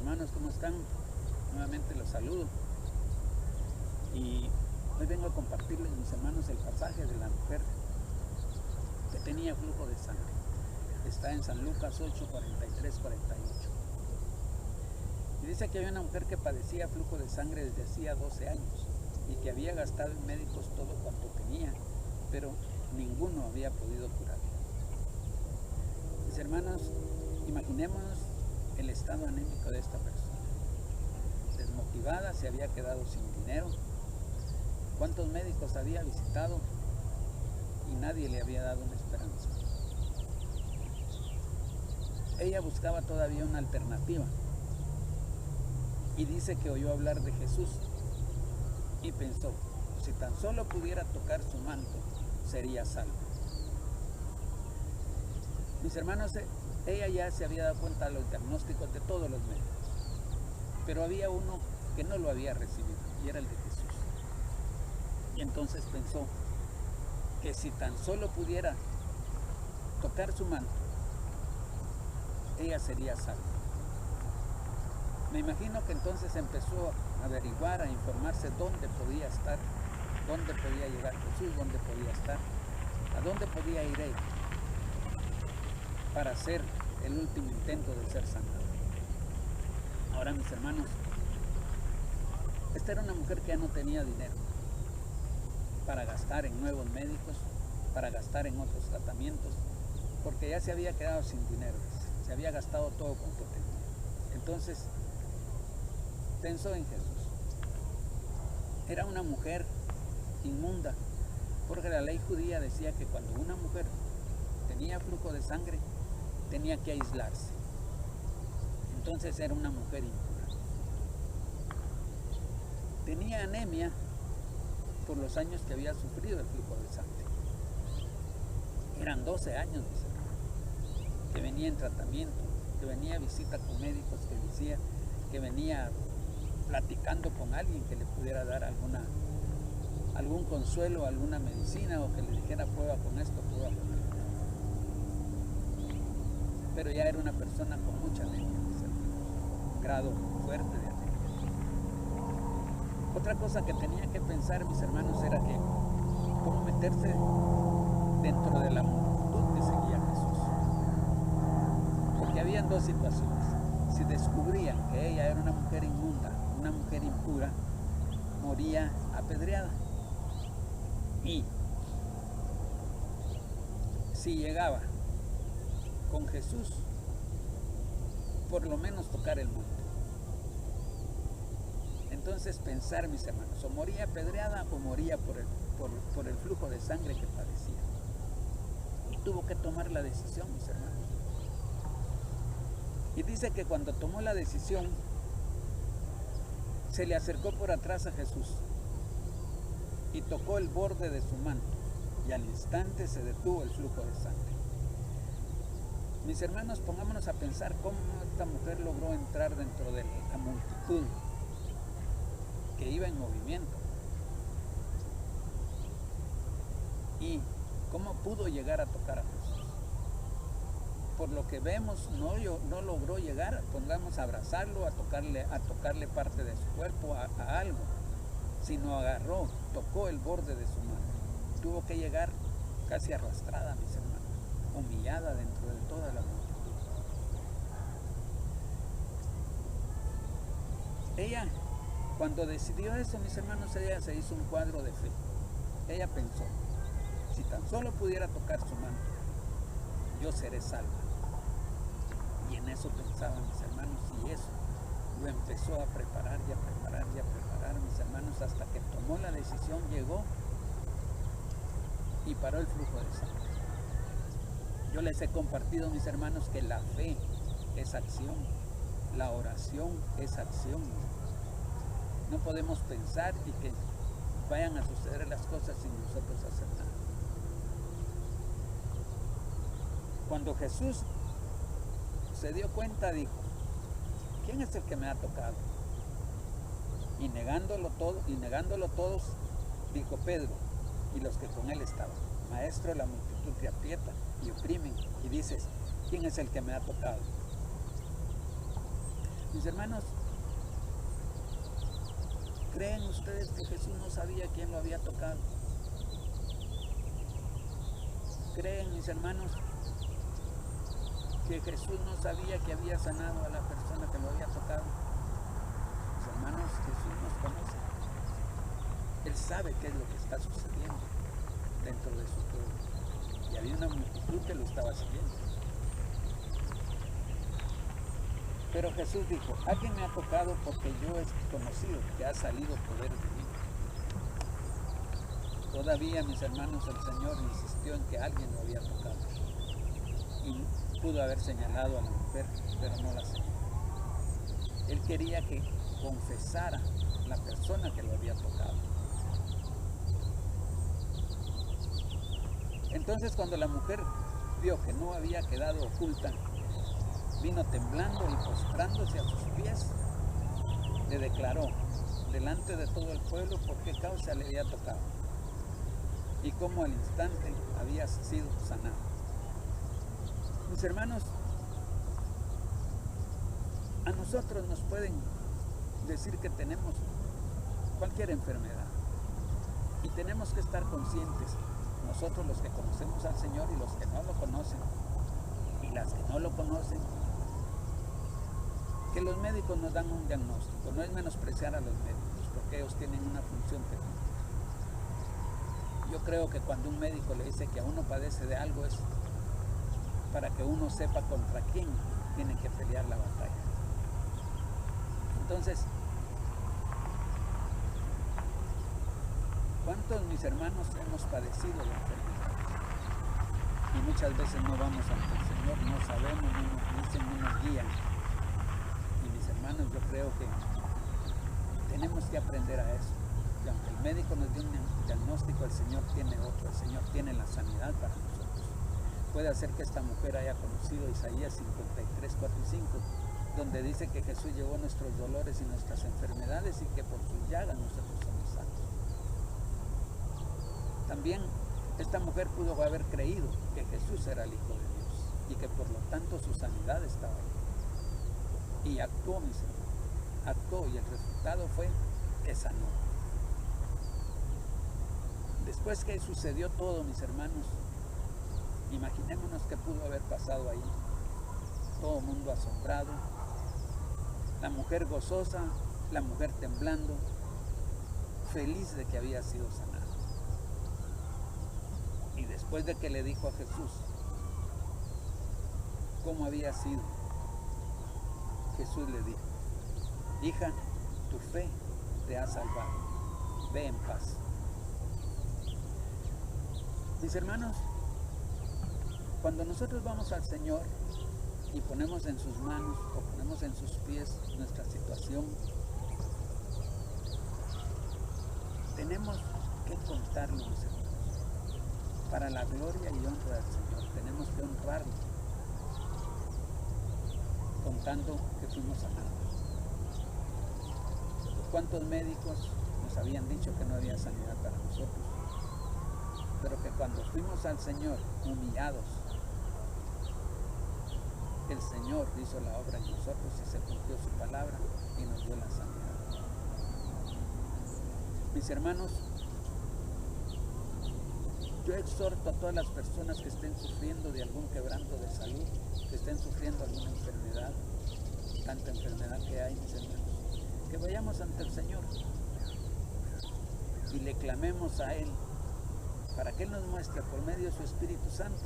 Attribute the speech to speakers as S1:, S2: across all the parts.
S1: hermanos, ¿cómo están? Nuevamente los saludo. Y hoy vengo a compartirles, mis hermanos, el pasaje de la mujer que tenía flujo de sangre. Está en San Lucas 8, 43, 48. Y dice que había una mujer que padecía flujo de sangre desde hacía 12 años y que había gastado en médicos todo cuanto tenía, pero ninguno había podido curarla. Mis hermanos, imaginémonos el estado anémico de esta persona. Desmotivada, se había quedado sin dinero. ¿Cuántos médicos había visitado? Y nadie le había dado una esperanza. Ella buscaba todavía una alternativa. Y dice que oyó hablar de Jesús y pensó, si tan solo pudiera tocar su manto, sería salvo. Mis hermanos, ella ya se había dado cuenta de los diagnósticos de todos los médicos, pero había uno que no lo había recibido y era el de Jesús. Y entonces pensó que si tan solo pudiera tocar su manto, ella sería salva. Me imagino que entonces empezó a averiguar, a informarse dónde podía estar, dónde podía llegar Jesús, dónde podía estar, a dónde podía ir ella para hacer el último intento de ser sanada. Ahora, mis hermanos, esta era una mujer que ya no tenía dinero para gastar en nuevos médicos, para gastar en otros tratamientos, porque ya se había quedado sin dinero, se había gastado todo cuanto tenía. Entonces, pensó en Jesús. Era una mujer inmunda, porque la ley judía decía que cuando una mujer tenía flujo de sangre, tenía que aislarse. Entonces era una mujer impura. Tenía anemia por los años que había sufrido el flujo de sangre. Eran 12 años, mis hermanos, que venía en tratamiento, que venía a visita con médicos, que decía que venía platicando con alguien que le pudiera dar algún consuelo, alguna medicina, o que le dijera prueba con esto, prueba con esto. Pero ya era una persona con mucha anemia, un grado fuerte de anemia. Otra cosa que tenía que pensar, mis hermanos, era que cómo meterse dentro de la multitud que seguía a Jesús. Porque habían dos situaciones. Si descubrían que ella era una mujer inmunda, una mujer impura, moría apedreada. Y si llegaba con Jesús, por lo menos tocar el manto. Entonces pensar, mis hermanos, o moría apedreada o moría por el flujo de sangre que padecía. Y tuvo que tomar la decisión, mis hermanos. Y dice que cuando tomó la decisión, se le acercó por atrás a Jesús y tocó el borde de su manto, y al instante se detuvo el flujo de sangre. Mis hermanos, pongámonos a pensar cómo esta mujer logró entrar dentro de la multitud que iba en movimiento y cómo pudo llegar a tocar a Jesús. Por lo que vemos, no logró llegar, pongamos a abrazarlo, a tocarle parte de su cuerpo, a algo, sino agarró, tocó el borde de su mano. Tuvo que llegar casi arrastrada, mis hermanos, humillada dentro de toda la multitud. Ella, cuando decidió eso, mis hermanos, ella se hizo un cuadro de fe. Ella pensó, si tan solo pudiera tocar su manto, yo seré salva. Y en eso pensaba, mis hermanos, y eso lo empezó a preparar y a preparar y a preparar, mis hermanos, hasta que tomó la decisión, llegó y paró el flujo de sangre. Yo les he compartido, mis hermanos, que la fe es acción, la oración es acción. No podemos pensar y que vayan a suceder las cosas sin nosotros hacer nada. Cuando Jesús se dio cuenta, dijo, ¿quién es el que me ha tocado? Y negándolo todos, dijo Pedro y los que con él estaban, Maestro, la multitud te aprieta y oprimen, y dices, ¿quién es el que me ha tocado? Mis hermanos, ¿creen ustedes que Jesús no sabía quién lo había tocado? ¿Creen, mis hermanos, que Jesús no sabía que había sanado a la persona que lo había tocado? Mis hermanos, Jesús nos conoce. Él sabe qué es lo que está sucediendo dentro de su pueblo. Y había una multitud que lo estaba siguiendo. Pero Jesús dijo, alguien me ha tocado porque yo he conocido que ha salido poder de mí. Todavía, mis hermanos, el Señor insistió en que alguien lo había tocado. Y pudo haber señalado a la mujer, pero no la señaló. Él quería que confesara la persona que lo había tocado. Entonces, cuando la mujer vio que no había quedado oculta, vino temblando y postrándose a sus pies, le declaró delante de todo el pueblo por qué causa le había tocado y cómo al instante había sido sanado. Mis hermanos, a nosotros nos pueden decir que tenemos cualquier enfermedad y tenemos que estar conscientes, nosotros los que conocemos al Señor y los que no lo conocen y las que no lo conocen, que los médicos nos dan un diagnóstico. No es menospreciar a los médicos, porque ellos tienen una función técnica. Yo creo que cuando un médico le dice que a uno padece de algo es para que uno sepa contra quién tiene que pelear la batalla. Entonces, ¿cuántos, mis hermanos, hemos padecido de enfermedades? Y muchas veces no vamos ante el Señor, no sabemos, no nos dicen, no nos guían. Hermanos, yo creo que tenemos que aprender a eso, que aunque el médico nos dio un diagnóstico, el Señor tiene otro, el Señor tiene la sanidad para nosotros. Puede hacer que esta mujer haya conocido Isaías 53, 4 y 5, donde dice que Jesús llevó nuestros dolores y nuestras enfermedades y que por sus llagas nosotros somos sanos. También esta mujer pudo haber creído que Jesús era el Hijo de Dios y que por lo tanto su sanidad estaba ahí. Y actuó, mis hermanos, actuó, y el resultado fue que sanó. Después que sucedió todo, mis hermanos, imaginémonos qué pudo haber pasado ahí. Todo el mundo asombrado, la mujer gozosa, la mujer temblando, feliz de que había sido sanada. Y después de que le dijo a Jesús cómo había sido, Jesús le dijo, hija, tu fe te ha salvado, ve en paz. Mis hermanos, cuando nosotros vamos al Señor y ponemos en sus manos o ponemos en sus pies nuestra situación, tenemos que contarlo, mis hermanos, para la gloria y honra del Señor. Tenemos que honrarlo, contando que fuimos sanados. ¿Cuántos médicos nos habían dicho que no había sanidad para nosotros? Pero que cuando fuimos al Señor humillados, el Señor hizo la obra en nosotros y se cumplió su palabra y nos dio la sanidad. Mis hermanos, yo exhorto a todas las personas que estén sufriendo de algún quebranto de salud, que estén sufriendo alguna enfermedad, tanta enfermedad que hay, mis hermanos, que vayamos ante el Señor y le clamemos a Él para que Él nos muestre por medio de su Espíritu Santo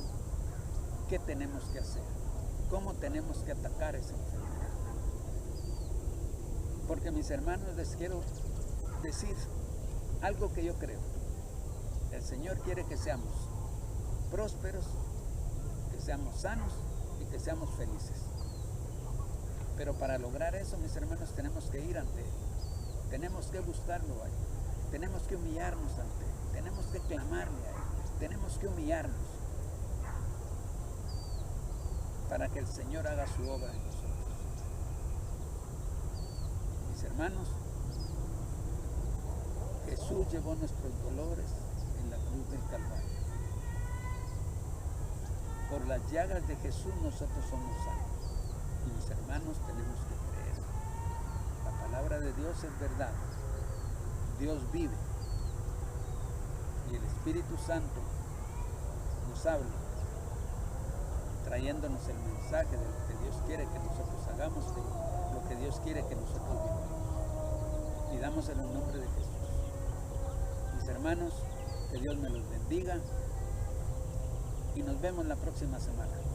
S1: qué tenemos que hacer, cómo tenemos que atacar esa enfermedad. Porque, mis hermanos, les quiero decir algo que yo creo. El Señor quiere que seamos prósperos, que seamos sanos y que seamos felices. Pero para lograr eso, mis hermanos, tenemos que ir ante Él. Tenemos que buscarlo a Él. Tenemos que humillarnos ante Él. Tenemos que clamarle a Él. Tenemos que humillarnos para que el Señor haga su obra en nosotros. Mis hermanos, Jesús llevó nuestros dolores en la cruz del Calvario. Por las llagas de Jesús nosotros somos sanos. Y mis hermanos, tenemos que creer. palabra de Dios es verdad. Dios vive. Y el Espíritu Santo nos habla, trayéndonos el mensaje de lo que Dios quiere que nosotros hagamos, de lo que Dios quiere que nosotros vivamos. Pidamos en el nombre de Jesús. Mis hermanos, que Dios me los bendiga y nos vemos la próxima semana.